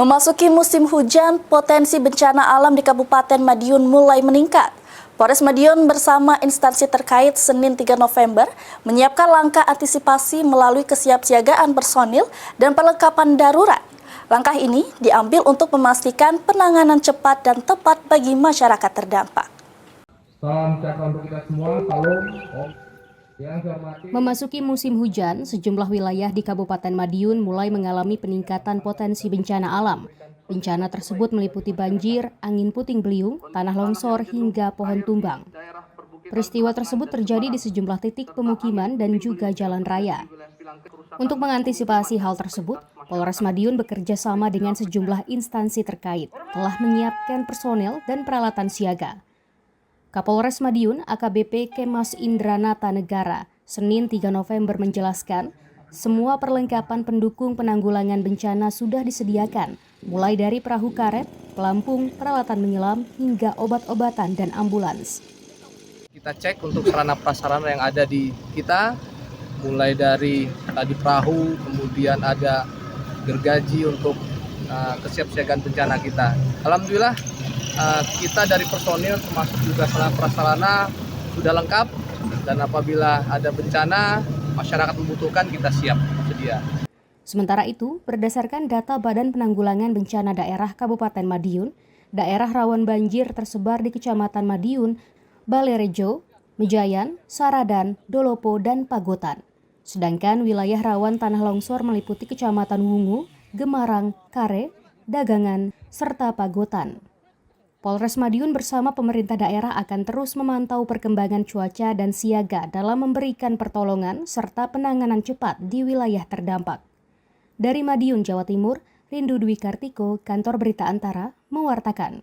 Memasuki musim hujan, potensi bencana alam di Kabupaten Madiun mulai meningkat. Polres Madiun bersama instansi terkait Senin 3 November menyiapkan langkah antisipasi melalui kesiapsiagaan personil dan perlengkapan darurat. Langkah ini diambil untuk memastikan penanganan cepat dan tepat bagi masyarakat terdampak. Salam sejahtera untuk kita semua, salam. Memasuki musim hujan, sejumlah wilayah di Kabupaten Madiun mulai mengalami peningkatan potensi bencana alam. Bencana tersebut meliputi banjir, angin puting beliung, tanah longsor, hingga pohon tumbang. Peristiwa tersebut terjadi di sejumlah titik pemukiman dan juga jalan raya. Untuk mengantisipasi hal tersebut, Polres Madiun bekerja sama dengan sejumlah instansi terkait, telah menyiapkan personel dan peralatan siaga. Kapolres Madiun AKBP Kemas Indranata Negara, Senin 3 November menjelaskan, semua perlengkapan pendukung penanggulangan bencana sudah disediakan, mulai dari perahu karet, pelampung, peralatan menyelam, hingga obat-obatan dan ambulans. Kita cek untuk sarana prasarana yang ada di kita, mulai dari tadi perahu, kemudian ada gergaji untuk kesiapsiagaan bencana kita. Alhamdulillah kita dari personil termasuk juga sarana prasarana sudah lengkap, dan apabila ada bencana masyarakat membutuhkan, kita siap sedia. Sementara itu, berdasarkan data Badan Penanggulangan Bencana Daerah Kabupaten Madiun, daerah rawan banjir tersebar di Kecamatan Madiun, Balerejo, Mejayan, Saradan, Dolopo, dan Pagotan. Sedangkan wilayah rawan tanah longsor meliputi Kecamatan Wungu, Gemarang, Kare, Dagangan, serta Pagotan. Polres Madiun bersama pemerintah daerah akan terus memantau perkembangan cuaca dan siaga dalam memberikan pertolongan serta penanganan cepat di wilayah terdampak. Dari Madiun, Jawa Timur, Rindu Dwi Kartiko, Kantor Berita Antara, mewartakan.